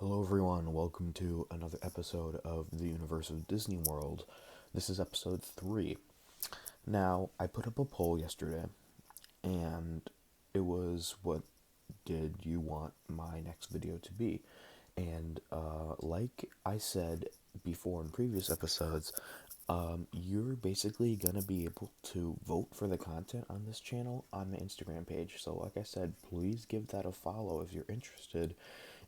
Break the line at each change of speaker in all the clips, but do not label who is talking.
Hello, everyone. Welcome to another episode of the Universe of Disney World. This is episode 3. Now, I put up a poll yesterday, and it was what did you want my next video to be? And like I said before in previous episodes, you're basically going to be able to vote for the content on this channel on the Instagram page. So, like I said, please give that a follow if you're interested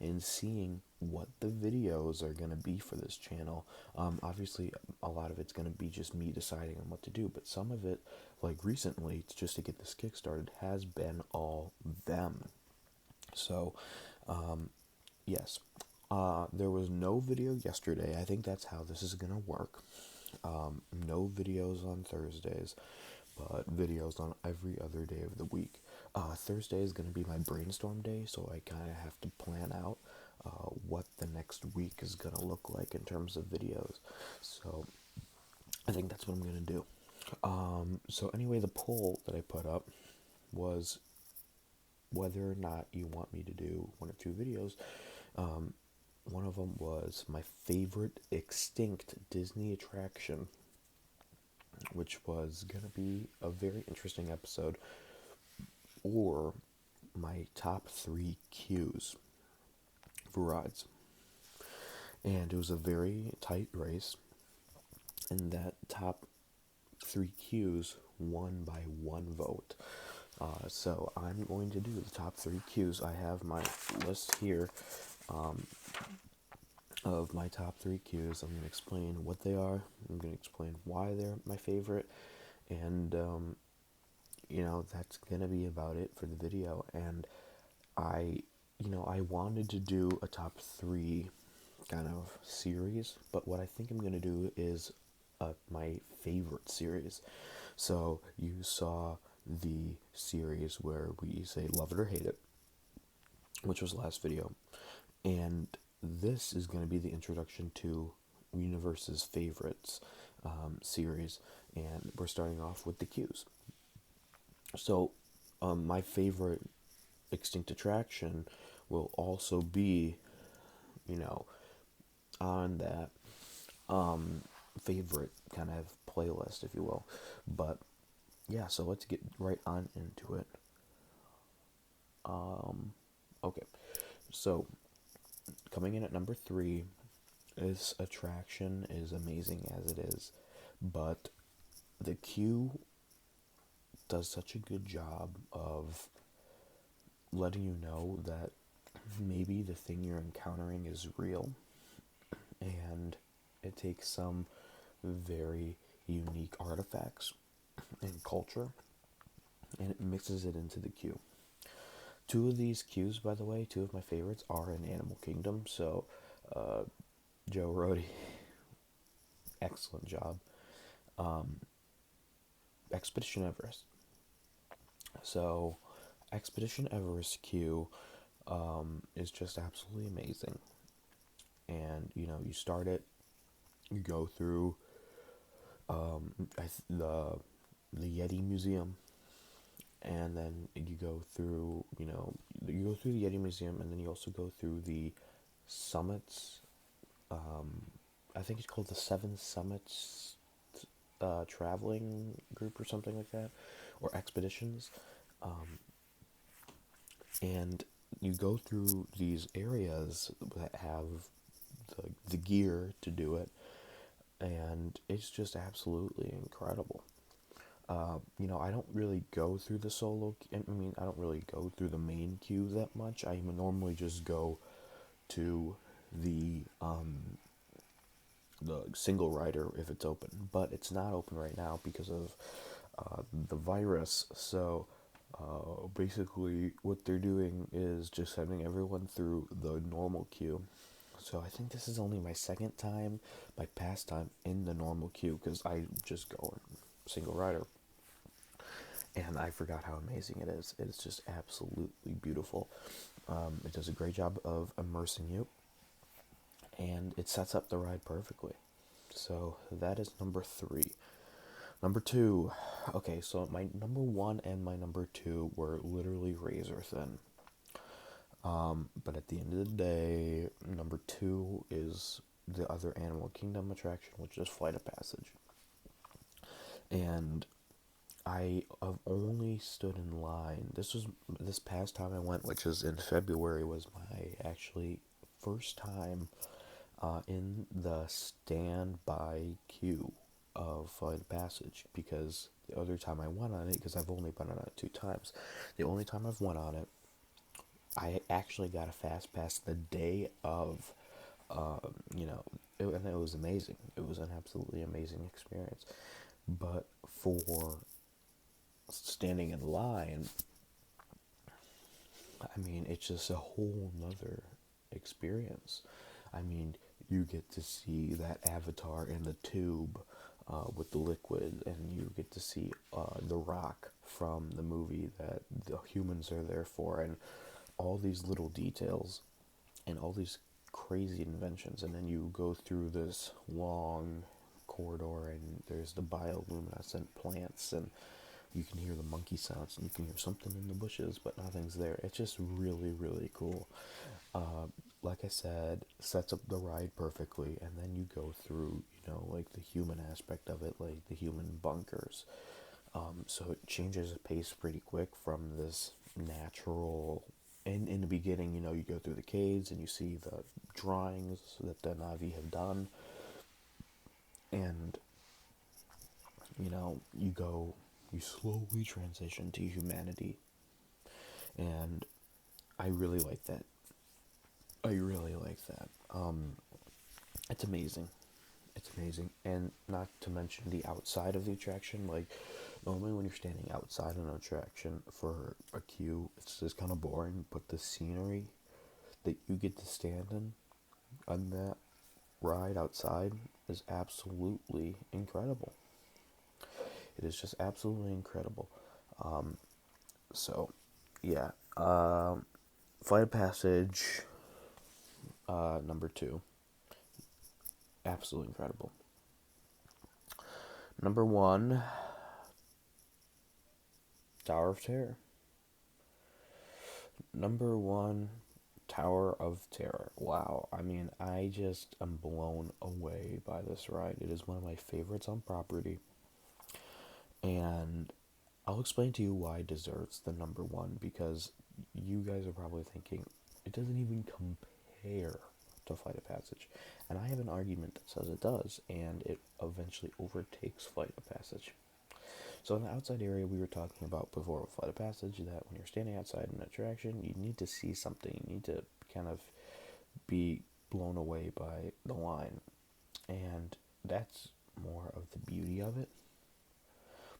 in seeing what the videos are going to be for this channel. Obviously, a lot of it's going to be just me deciding on what to do, but some of it, like recently, just to get this kick started, has been all them. So, yes. There was no video yesterday. I think that's how this is going to work. No videos on Thursdays, but videos on every other day of the week. Thursday is going to be my brainstorm day, so I kind of have to plan out what the next week is going to look like in terms of videos. So I think that's what I'm going to do. So anyway, the poll that I put up was whether or not you want me to do one or two videos. One of them was my favorite extinct Disney attraction, which was going to be a very interesting episode, or my top 3 queues for rides. And it was a very tight race, and that top 3 queues won by 1 vote. So I'm going to do the top 3 queues. I have my list here of my top 3 queues. I'm going to explain what they are. I'm going to explain why they're my favorite. And, that's going to be about it for the video. And I wanted to do a top 3 kind of series, but what I think I'm going to do is my favorite series. So you saw the series where we say love it or hate it, which was last video, and this is going to be the introduction to Universe's favorites series, and we're starting off with the queues. So my favorite extinct attraction will also be, on that favorite kind of playlist, if you will. But yeah, so let's get right on into it. Okay, so coming in at number 3, this attraction is amazing as it is, but the queue does such a good job of letting you know that maybe the thing you're encountering is real, and it takes some very unique artifacts and culture, and it mixes it into the queue. 2 of these queues, by the way, 2 of my favorites are in Animal Kingdom, so Joe Rohde, excellent job. Expedition Everest. So, Expedition Everest queue is just absolutely amazing. And, you start it, you go through the Yeti Museum, and then you go through, the Yeti Museum, and then you also go through the summits. I think it's called the Seven Summits traveling group or something like that, or expeditions. And you go through these areas that have the gear to do it, and it's just absolutely incredible. I don't really go through the solo. I don't really go through the main queue that much. I normally just go to the single rider if it's open, but it's not open right now because of the virus. So basically, what they're doing is just sending everyone through the normal queue. So I think this is only my second time, my past time in the normal queue, because I just go single rider. And I forgot how amazing it is. It's just absolutely beautiful. It does a great job of immersing you, and it sets up the ride perfectly. So that is number 3. Number 2. Okay, so my number 1 and my number 2 were literally razor thin. But at the end of the day, number two is the other Animal Kingdom attraction, which is Flight of Passage. And I have only stood in line. This past time I went, which is in February, was my actually first time in the standby queue of Flight of Passage, because the other time I went on it, because I've only been on it 2 times, the only time I've went on it, I actually got a fast pass the day of, and it was amazing. It was an absolutely amazing experience. But for standing in line, I mean, it's just a whole nother experience. I mean, you get to see that Avatar in the tube with the liquid, and you get to see the rock from the movie that the humans are there for, and all these little details and all these crazy inventions. And then you go through this long corridor, and there's the bioluminescent plants, and you can hear the monkey sounds, and you can hear something in the bushes, but nothing's there. It's just really, really cool. Like I said, sets up the ride perfectly, and then you go through, like the human aspect of it, like the human bunkers. So it changes the pace pretty quick from this natural. In the beginning, you go through the caves and you see the drawings that the Na'vi have done, and you slowly transition to humanity, and I really like that. I really like that. It's amazing. It's amazing, and not to mention the outside of the attraction. Like, normally when you're standing outside an attraction for a queue, it's just kind of boring. But the scenery that you get to stand in on that ride outside is absolutely incredible. It is just absolutely incredible. So, yeah. Flight of Passage, number two. Absolutely incredible. Number one, Tower of Terror. Number one, Tower of Terror. Wow. I mean, I just am blown away by this ride. It is one of my favorites on property. And I'll explain to you why it deserves the number one, because you guys are probably thinking it doesn't even compare to Flight of Passage. And I have an argument that says it does, and it eventually overtakes Flight of Passage. So in the outside area we were talking about before with Flight of Passage, that when you're standing outside an attraction, you need to see something. You need to kind of be blown away by the line. And that's more of the beauty of it.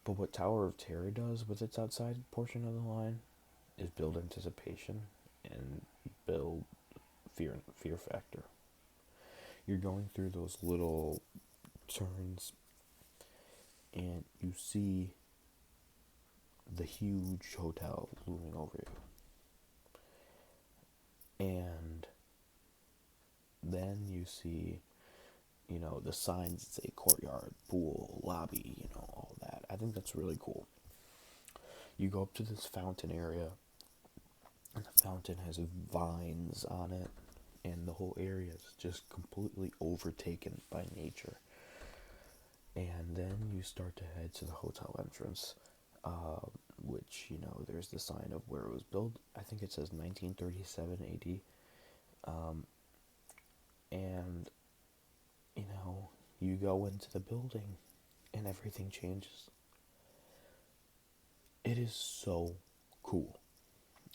But what Tower of Terror does with its outside portion of the line is build anticipation and build fear factor. You're going through those little turns, and you see the huge hotel looming over you. And then you see, the signs that say courtyard, pool, lobby, all that. I think that's really cool. You go up to this fountain area, and the fountain has vines on it, and the whole area is just completely overtaken by nature. And then you start to head to the hotel entrance, which, there's the sign of where it was built. I think it says 1937 AD. And, you go into the building, and everything changes. It is so cool.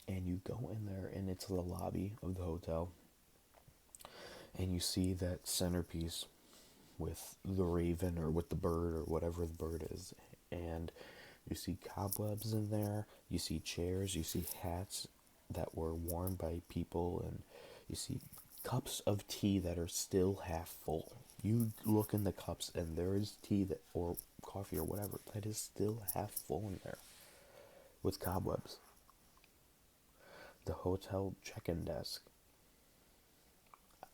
And you go in there, and it's the lobby of the hotel, and you see that centerpiece with the raven, or with the bird, or whatever the bird is, and you see cobwebs in there, you see chairs, you see hats that were worn by people, and you see cups of tea that are still half full. You look in the cups, and there is tea or coffee or whatever that is still half full in there with cobwebs. The hotel check-in desk.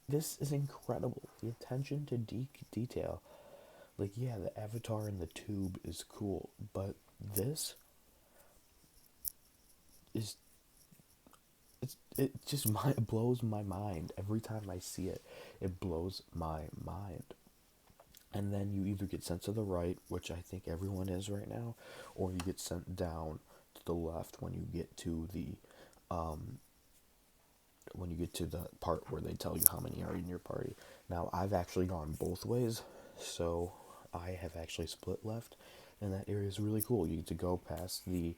This is incredible. The attention to detail. Like, yeah, the Avatar in the tube is cool, but this is it just blows my mind every time I see it. It blows my mind. And then you either get sent to the right, which I think everyone is right now, or you get sent down to the left um, when you get to the part where they tell you how many are in your party. Now, I've actually gone both ways, so I have actually split left, and that area is really cool. You get to go past the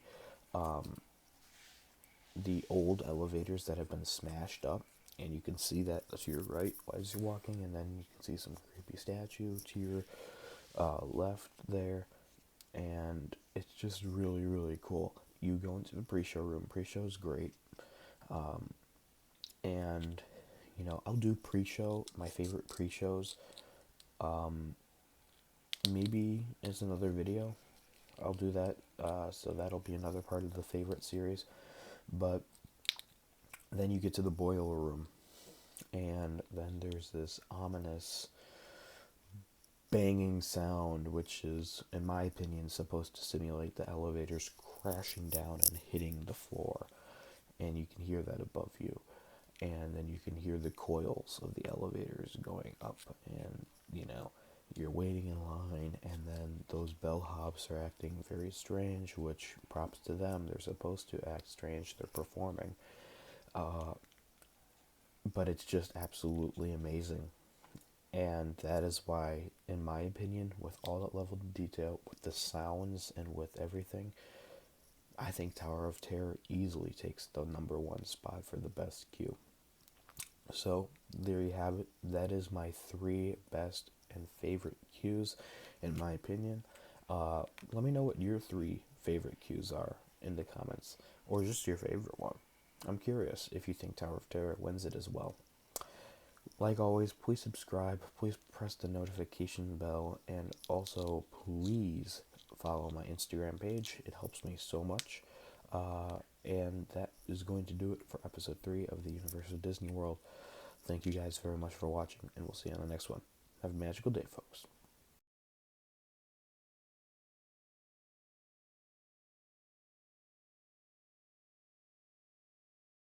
old elevators that have been smashed up, and you can see that to your right as you're walking, and then you can see some creepy statue to your left there, and it's just really, really cool. You go into the pre-show room. Pre-show is great, and I'll do pre-show. My favorite pre-shows, maybe is another video. I'll do that. So that'll be another part of the favorite series. But then you get to the boiler room, and then there's this ominous banging sound, which is, in my opinion, supposed to simulate the elevators crashing down and hitting the floor. And you can hear that above you. And then you can hear the coils of the elevators going up, and you're waiting in line, and then those bellhops are acting very strange, which props to them. They're supposed to act strange. They're performing. But it's just absolutely amazing. And that is why, in my opinion, with all that level of detail, with the sounds and with everything, I think Tower of Terror easily takes the number one spot for the best queue. So there you have it. That is my 3 best and favorite queues, in my opinion. Let me know what your 3 favorite queues are in the comments, or just your favorite one. I'm curious if you think Tower of Terror wins it as well. Like always, please subscribe, please press the notification bell, and also please follow my Instagram page. It helps me so much. And that is going to do it for episode 3 of the Universal Disney World. Thank you guys very much for watching, and we'll see you on the next one. Have a magical day, folks.